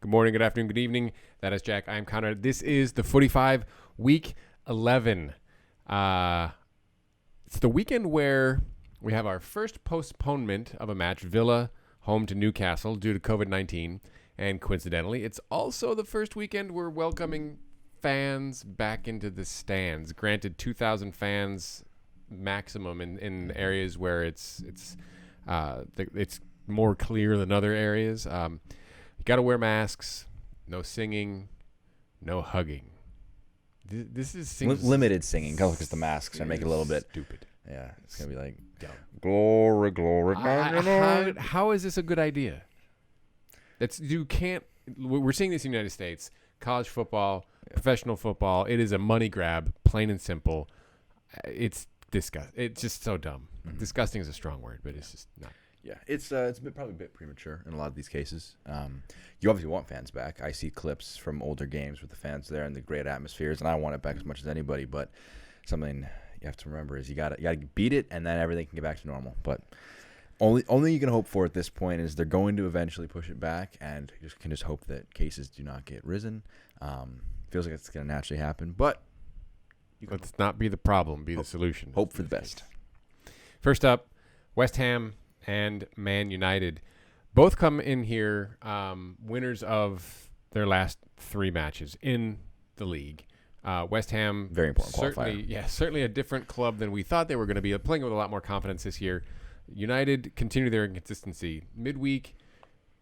Good morning, good afternoon, good evening. That is Jack. I am Conrad. This is the 45 Week 11. It's the weekend where we have our first postponement of a match, Villa home to Newcastle due to COVID-19. And coincidentally, it's also the first weekend we're welcoming fans back into the stands. Granted, 2,000 fans maximum in areas where it's more clear than other areas. You got to wear masks, no singing, no hugging. This seems limited singing because the masks are making it a little bit stupid. Yeah, it's gonna be like glory, glory. How is this a good idea? We're seeing this in the United States. College football, professional football. It is a money grab, plain and simple. It's disgusting. It's just so dumb. Mm-hmm. Disgusting is a strong word, but it's just not. Yeah, it's probably a bit premature in a lot of these cases. You obviously want fans back. I see clips from older games with the fans there and the great atmospheres, and I want it back as much as anybody. But something you have to remember is you got to beat it, and then everything can get back to normal. But only you can hope for at this point is they're going to eventually push it back, and you can just hope that cases do not get risen. Feels like it's going to naturally happen, but let's not be the problem, be the solution. Hope for the best. First up, West Ham and Man United both come in here winners of their last three matches in the league. West Ham, very important qualifier. Yeah, certainly a different club than we thought they were going to be, playing with a lot more confidence this year. United continue their inconsistency. Midweek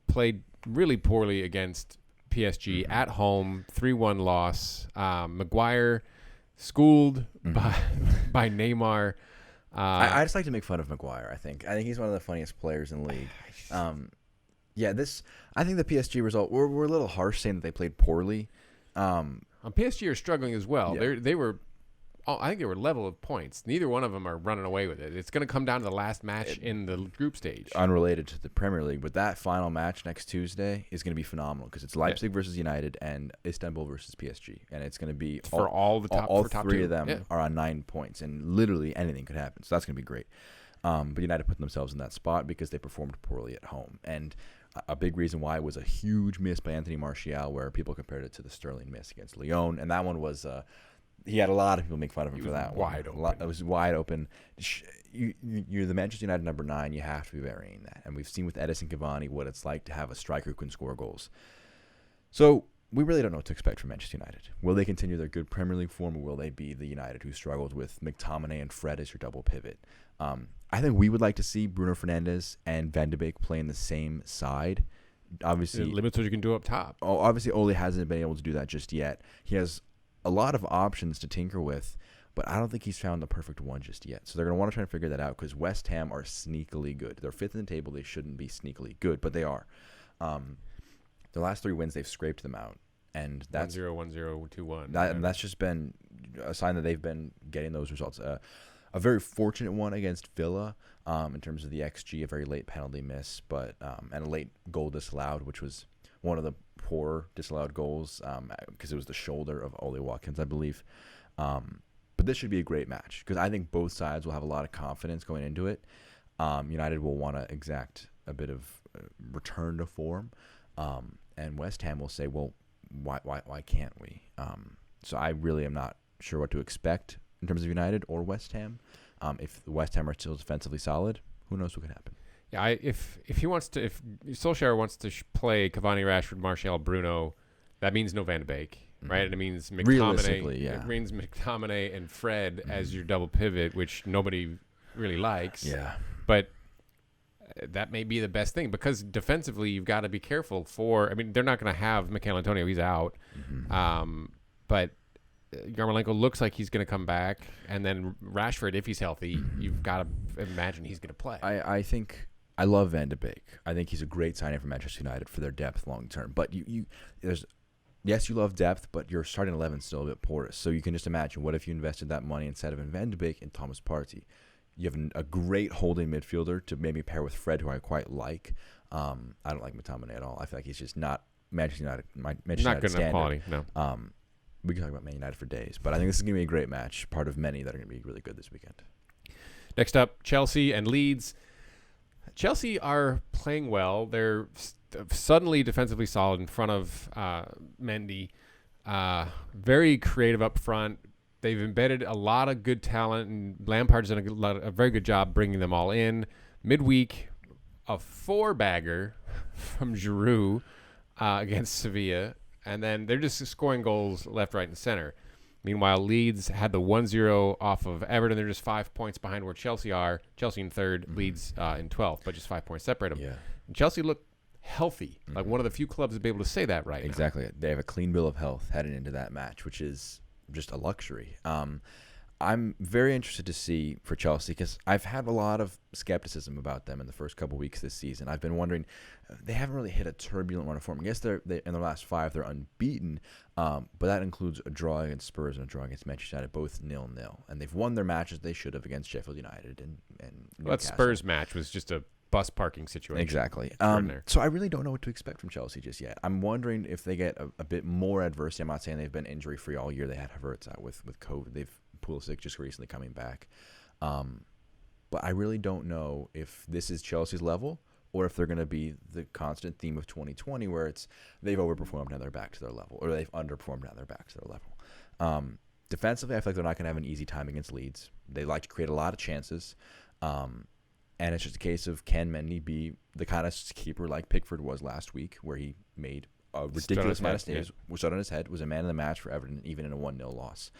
played really poorly against PSG at home, 3-1 loss. Maguire schooled by Neymar. I just like to make fun of Maguire. I think he's one of the funniest players in the league. I think the PSG result we're a little harsh saying that they played poorly. PSG are struggling as well. Yeah. They were, I think they were level of points. Neither one of them are running away with it. It's going to come down to the last match in the group stage. Unrelated to the Premier League, but that final match next Tuesday is going to be phenomenal because it's Leipzig versus United and Istanbul versus PSG, and it's going to be for all the top. All top three two. of them are on 9 points, and literally anything could happen. So that's going to be great. But United put themselves in that spot because they performed poorly at home, and a big reason why was a huge miss by Anthony Martial, where people compared it to the Sterling miss against Lyon, and that one was. He had a lot of people make fun of him for that one. It was wide open. You're the Manchester United number 9. You have to be burying that. And we've seen with Edison Cavani what it's like to have a striker who can score goals. So we really don't know what to expect from Manchester United. Will they continue their good Premier League form, or will they be the United who struggled with McTominay and Fred as your double pivot? I think we would like to see Bruno Fernandes and Van de Beek play in the same side. Obviously, it limits what you can do up top. Obviously, Ole hasn't been able to do that just yet. He has a lot of options to tinker with, but I don't think he's found the perfect one just yet. So they're going to want to try and figure that out because West Ham are sneakily good. They're fifth in the table. They shouldn't be sneakily good, but they are. Their last 3 wins, they've scraped them out. And that's 1-0, 1-0, 2-1. And that's just been a sign that they've been getting those results. A very fortunate one against Villa in terms of the XG, a very late penalty miss, but and a late goal disallowed, which was one of the poor disallowed goals because it was the shoulder of Ole Watkins, I believe. But this should be a great match because I think both sides will have a lot of confidence going into it. United will want to exact a bit of return to form, and West Ham will say, well, why can't we? So I really am not sure what to expect in terms of United or West Ham. If the West Ham are still defensively solid, who knows what could happen. Yeah, if Solskjaer wants to play Cavani, Rashford, Martial, Bruno, that means no Van de Beek, right? And it means McTominay. Realistically, yeah. It means McTominay and Fred as your double pivot, which nobody really likes. Yeah. But that may be the best thing because defensively you've got to be careful they're not going to have Mikel Antonio. He's out. But Yarmolenko looks like he's going to come back. And then Rashford, if he's healthy, you've got to imagine he's going to play. I think I love Van de Beek. I think he's a great signing for Manchester United for their depth long term. But you love depth, but your starting 11 is still a bit porous. So you can just imagine, what if you invested that money instead of in Van de Beek and Thomas Partey? You have a great holding midfielder to maybe pair with Fred, who I quite like. I don't like McTominay at all. I feel like he's just not Manchester United. Manchester not United good standard. enough quality. No. We can talk about Man United for days, but I think this is going to be a great match. Part of many that are going to be really good this weekend. Next up, Chelsea and Leeds. Chelsea are playing well. They're suddenly defensively solid in front of Mendy. Very creative up front. They've embedded a lot of good talent, and Lampard's done a very good job bringing them all in. Midweek, a 4-bagger from Giroud against Sevilla, and then they're just scoring goals left, right, and center. Meanwhile, Leeds had the 1-0 off of Everton. They're just 5 points behind where Chelsea are. Chelsea in third, Leeds in 12th, but just 5 points separate them. Yeah. And Chelsea look healthy, like one of the few clubs to be able to say that right now. Exactly. They have a clean bill of health heading into that match, which is just a luxury. I'm very interested to see for Chelsea because I've had a lot of skepticism about them in the first couple weeks this season. I've been wondering, they haven't really hit a turbulent run of form. I guess they in their last 5 they're unbeaten, but that includes a draw against Spurs and a draw against Manchester United, both 0-0, and they've won their matches they should have against Sheffield United and Newcastle. That Spurs match was just a bus parking situation. Exactly. So I really don't know what to expect from Chelsea just yet. I'm wondering if they get a bit more adversity. I'm not saying they've been injury free all year. They had Havertz out with COVID. They've Pulisic just recently coming back. But I really don't know if this is Chelsea's level or if they're going to be the constant theme of 2020 where it's they've overperformed, now they're back to their level, or they've underperformed, now they're back to their level. Defensively, I feel like they're not going to have an easy time against Leeds. They like to create a lot of chances. And it's just a case of, can Mendy be the kind of keeper like Pickford was last week, where he made a ridiculous amount of saves, was stood on his head, was a man of the match for Everton, even in a 1-0 loss.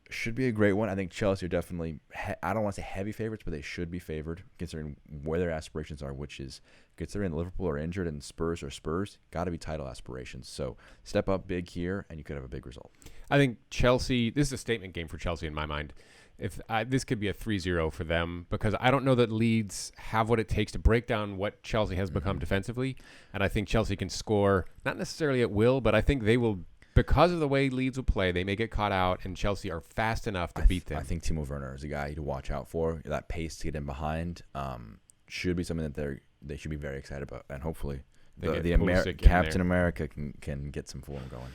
Should be a great one. I think Chelsea are definitely, I don't want to say heavy favorites, but they should be favored considering where their aspirations are, which is considering Liverpool are injured and Spurs are Spurs, got to be title aspirations. So step up big here, and you could have a big result. I think Chelsea, this is a statement game for Chelsea in my mind. This could be a 3-0 for them, because I don't know that Leeds have what it takes to break down what Chelsea has become defensively. And I think Chelsea can score, not necessarily at will, but I think they will, because of the way Leeds will play, they may get caught out, and Chelsea are fast enough to beat them. I think Timo Werner is a guy to watch out for. That pace to get in behind should be something that they should be very excited about. And hopefully the Captain America can get some form going.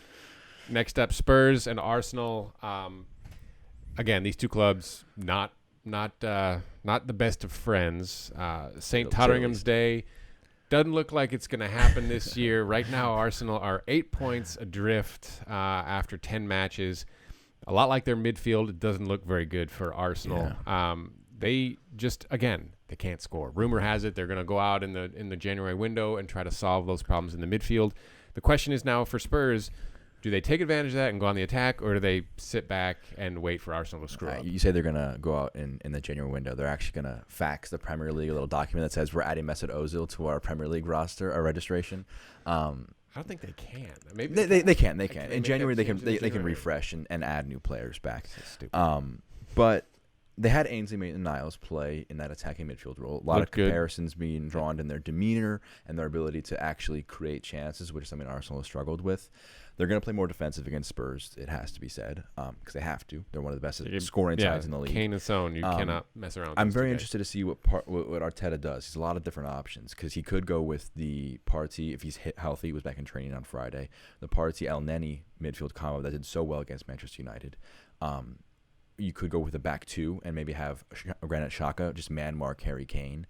Next up, Spurs and Arsenal. Again, these two clubs not the best of friends. St. Totteringham's Day doesn't look like it's going to happen this year. Right now, Arsenal are 8 points adrift after 10 matches. A lot like their midfield, it doesn't look very good for Arsenal. Yeah. They just, again, they can't score. Rumor has it they're going to go out in the January window and try to solve those problems in the midfield. The question is now for Spurs, do they take advantage of that and go on the attack, or do they sit back and wait for Arsenal to screw up? You say they're going to go out in the January window. They're actually going to fax the Premier League a little document that says we're adding Mesut Ozil to our Premier League roster, our registration. I don't think they can. Maybe they can. In January, they can refresh and add new players back. But they had Ainsley Maitland-Niles play in that attacking midfield role. A lot of comparisons being drawn in their demeanor and their ability to actually create chances, which is something Arsenal has struggled with. They're going to play more defensive against Spurs, it has to be said, because they have to. They're one of the best scoring sides in the league. Kane and Son, you cannot mess around with I'm very interested to see what Arteta does. He's a lot of different options, because he could go with the Partey, if he's healthy, he was back in training on Friday, the Partey El Neni midfield combo that did so well against Manchester United. You could go with a back two and maybe have Granit Xhaka just man-mark Harry Kane.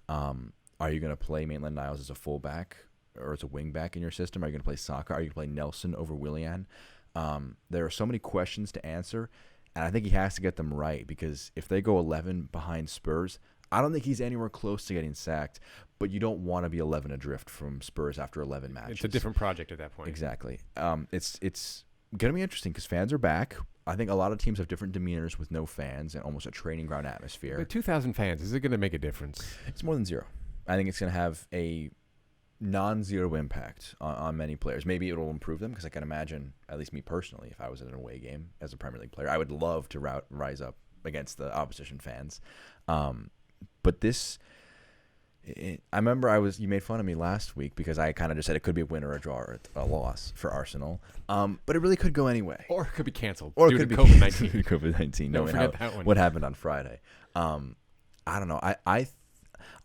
Are you going to play Maitland-Niles as a fullback or as a wing-back in your system? Are you going to play Saka? Are you going to play Nelson over Willian? There are so many questions to answer, and I think he has to get them right, because if they go 11 behind Spurs, I don't think he's anywhere close to getting sacked, but you don't want to be 11 adrift from Spurs after 11 matches. It's a different project at that point. Exactly. It's going to be interesting because fans are back. I think a lot of teams have different demeanors with no fans and almost a training ground atmosphere. But 2,000 fans, is it going to make a difference? It's more than zero. I think it's going to have a non-zero impact on many players. Maybe it'll improve them, because I can imagine, at least me personally, if I was in an away game as a Premier League player, I would love to rise up against the opposition fans. But this... I remember you made fun of me last week because I kind of just said it could be a win or a draw or a loss for Arsenal. But it really could go anyway. Or it could be canceled. Or it could be COVID-19. COVID-19. Don't forget that one. What happened on Friday. I don't know.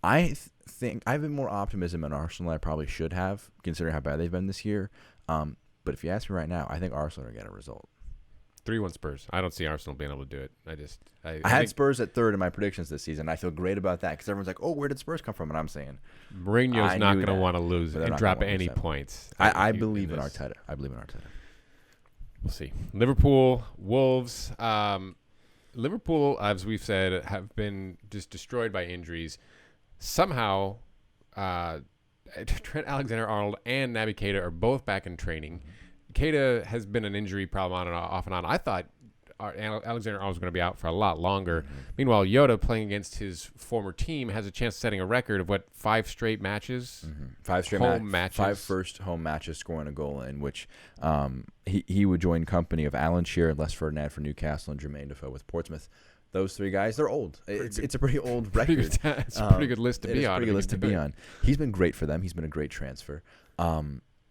I think I have more optimism in Arsenal than I probably should have, considering how bad they've been this year. But if you ask me right now, I think Arsenal are going to get a result. 3-1 Spurs. I don't see Arsenal being able to do it. I had think Spurs at third in my predictions this season. I feel great about that because everyone's like, "Oh, where did Spurs come from?" And I'm saying, Mourinho's I not knew going to that, want to lose but they're and not drop gonna wanna any lose that. points. I believe in this. Arteta. I believe in Arteta. We'll see. Liverpool, Wolves. Liverpool, as we've said, have been just destroyed by injuries. Somehow, Trent Alexander-Arnold and Naby Keita are both back in training. Keita has been an injury problem on and off and on. I thought Alexander-Arnold was going to be out for a lot longer. Meanwhile, Yoda, playing against his former team, has a chance of setting a record of 5 straight matches? 5 straight home matches. 5 first home matches, scoring a goal in which he would join company of Alan Shearer, Les Ferdinand for Newcastle, and Jermaine Defoe with Portsmouth. Those 3 guys, they're old. It's a pretty old record. It's a pretty good list to be on. Pretty good list to be on. He's been great for them. He's been a great transfer.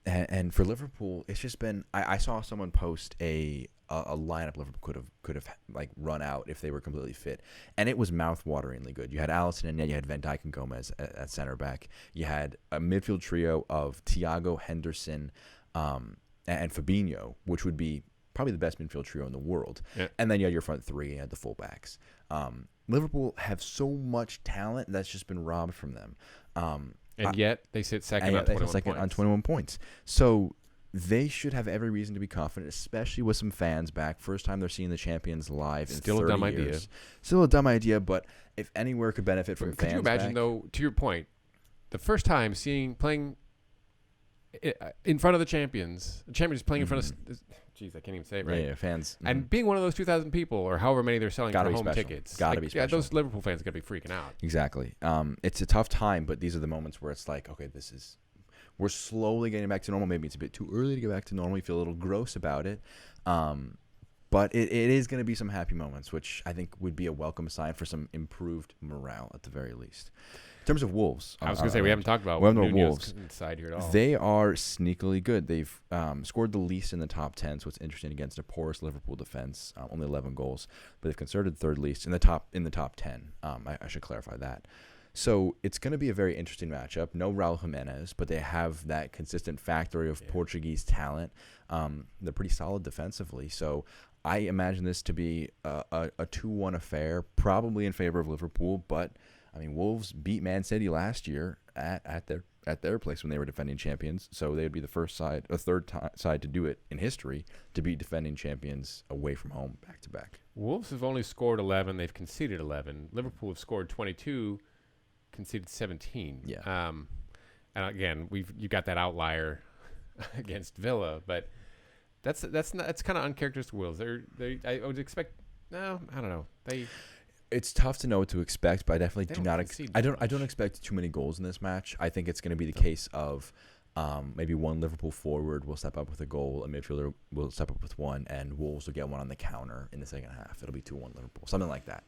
And for Liverpool, it's just been. I saw someone post a lineup Liverpool could have like run out if they were completely fit, and it was mouth-wateringly good. You had Alisson and you had Van Dijk and Gomez at center back. You had a midfield trio of Thiago, Henderson, and Fabinho, which would be probably the best midfield trio in the world. Yeah. And then you had your front 3 and the fullbacks. Liverpool have so much talent that's just been robbed from them. And yet they sit second on 21 points. So they should have every reason to be confident, especially with some fans back. First time they're seeing the champions live in 30 years. Still a dumb idea. Still a dumb idea, but if anywhere could benefit from fans Could you imagine, though, to your point, the first time playing in front of the champions playing in front of, jeez, I can't even say it right. Yeah, fans. And being one of those 2,000 people or however many they're selling for home tickets. Gotta be special. Yeah, those Liverpool fans got to be freaking out. Exactly. It's a tough time, but these are the moments where it's like, okay, we're slowly getting back to normal. Maybe it's a bit too early to get back to normal. You feel a little gross about it. But it is going to be some happy moments, which I think would be a welcome sign for some improved morale at the very least. In terms of Wolves, I was going to say we haven't talked about Wolves inside here at all. They are sneakily good. They've scored the least in the top 10, so it's interesting against a porous Liverpool defense. Only 11 goals, but they've conceded third least in the top 10. I should clarify that. So it's going to be a very interesting matchup. No Raul Jimenez, but they have that consistent factory of Portuguese talent. They're pretty solid defensively, so I imagine this to be a 2-1 affair, probably in favor of Liverpool. But I mean, Wolves beat Man City last year at their place when they were defending champions, so they would be the third side to do it in history to beat defending champions away from home back to back. Wolves have only scored 11; they've conceded 11. Liverpool have scored 22, conceded 17. Yeah. And again, you got that outlier against Villa, but that's kind of uncharacteristic Wolves. I would expect. No, I don't know. It's tough to know what to expect, but I definitely do not. I don't expect too many goals in this match. I think it's going to be the case of maybe one Liverpool forward will step up with a goal, a midfielder will step up with one, and Wolves will get one on the counter in the second half. It'll be 2-1 Liverpool, something like that.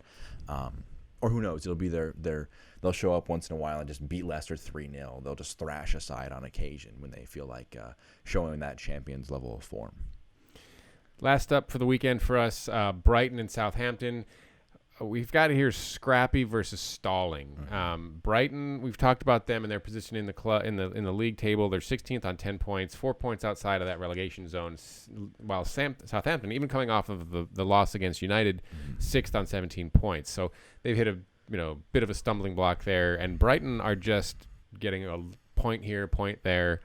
Or who knows? It'll be they'll show up once in a while and just beat Leicester 3-0. They'll just thrash a side on occasion when they feel like showing that champions level of form. Last up for the weekend for us, Brighton and Southampton. We've got here Scrappy versus Stalling. Brighton, we've talked about them and their position in the league table. They're 16th on 10 points, 4 points outside of that relegation zone. While Southampton, even coming off of the loss against United, 6th on 17 points. So they've hit a bit of a stumbling block there. And Brighton are just getting a point here, point there.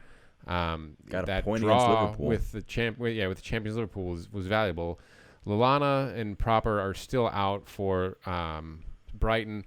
Got that a point draw against Liverpool with the champions Liverpool was valuable. Lallana and Proper are still out for Brighton.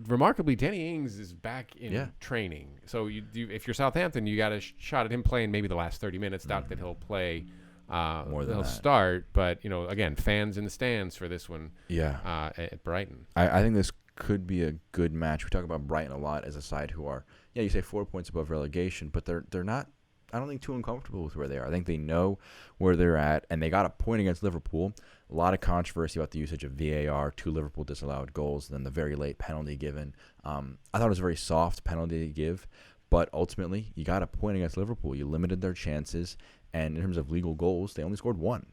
Remarkably, Danny Ings is back in training. So if you're Southampton, you got a shot at him playing maybe the last 30 minutes. Doubt that he'll play. More than he'll that. start, but again, fans in the stands for this one. Yeah. At Brighton. I think this could be a good match. We talk about Brighton a lot as a side who are, you say 4 points above relegation, but they're not. I don't think too uncomfortable with where they are. I think they know where they're at, and they got a point against Liverpool. A lot of controversy about the usage of VAR, 2 Liverpool disallowed goals, then the very late penalty given. I thought it was a very soft penalty to give, but ultimately you got a point against Liverpool. You limited their chances, and in terms of legal goals, they only scored 1.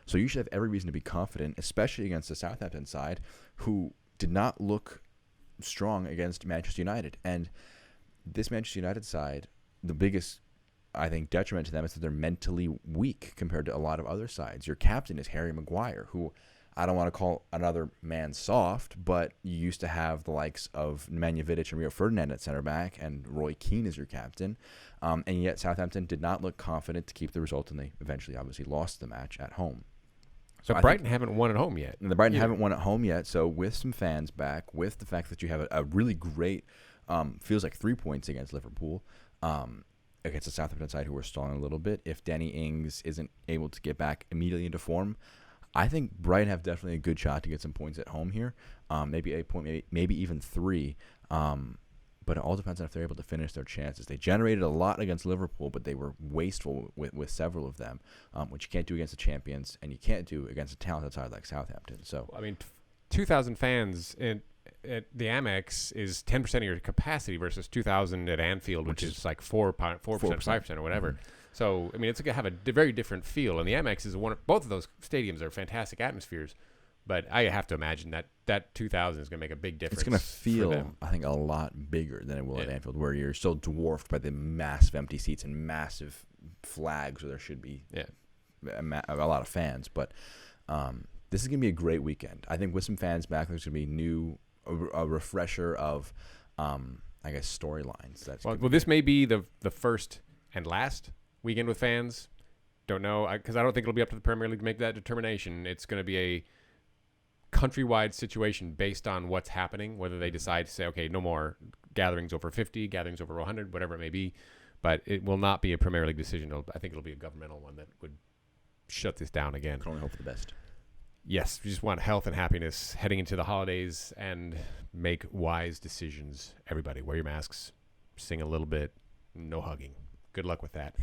So you should have every reason to be confident, especially against the Southampton side, who did not look strong against Manchester United. And this Manchester United side, the biggest I think, detriment to them is that they're mentally weak compared to a lot of other sides. Your captain is Harry Maguire, who I don't want to call another man soft, but you used to have the likes of Nemanja Vidic and Rio Ferdinand at center back, and Roy Keane as your captain. And yet Southampton did not look confident to keep the result, and they eventually obviously lost the match at home. So Brighton haven't won at home yet. The Brighton haven't won at home yet. So with some fans back, with the fact that you have a really great, feels like 3 points against Liverpool, against the Southampton side who were stalling a little bit. If Danny Ings isn't able to get back immediately into form, I think Brighton have definitely a good shot to get some points at home here. Maybe a point, maybe even 3. But it all depends on if they're able to finish their chances. They generated a lot against Liverpool, but they were wasteful with several of them, which you can't do against the champions, and you can't do against a talented side like Southampton. So, I mean, 2,000 fans at the Amex is 10% of your capacity versus 2,000 at Anfield, which is like 4%, 5% or whatever. Mm-hmm. So, I mean, it's going to have a very different feel. And the Amex is both of those stadiums are fantastic atmospheres. But I have to imagine that 2,000 is going to make a big difference. It's going to feel, I think, a lot bigger than it will at Anfield, where you're so dwarfed by the massive empty seats and massive flags where there should be a lot of fans. But this is going to be a great weekend. I think with some fans back, there's going to be a refresher of, I guess, storylines. Well, this may be the first and last weekend with fans. Don't know, because I don't think it'll be up to the Premier League to make that determination. It's going to be a countrywide situation based on what's happening, whether they decide to say, okay, no more gatherings over 50, gatherings over 100, whatever it may be. But it will not be a Premier League decision. I think it'll be a governmental one that would shut this down again. Can only hope for the best. Yes, we just want health and happiness heading into the holidays and make wise decisions. Everybody, wear your masks, sing a little bit, no hugging. Good luck with that.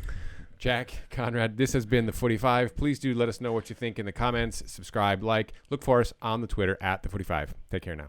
Jack, Conrad, this has been the 45. Please do let us know what you think in the comments. Subscribe, like, look for us on the Twitter at the 45. Take care now.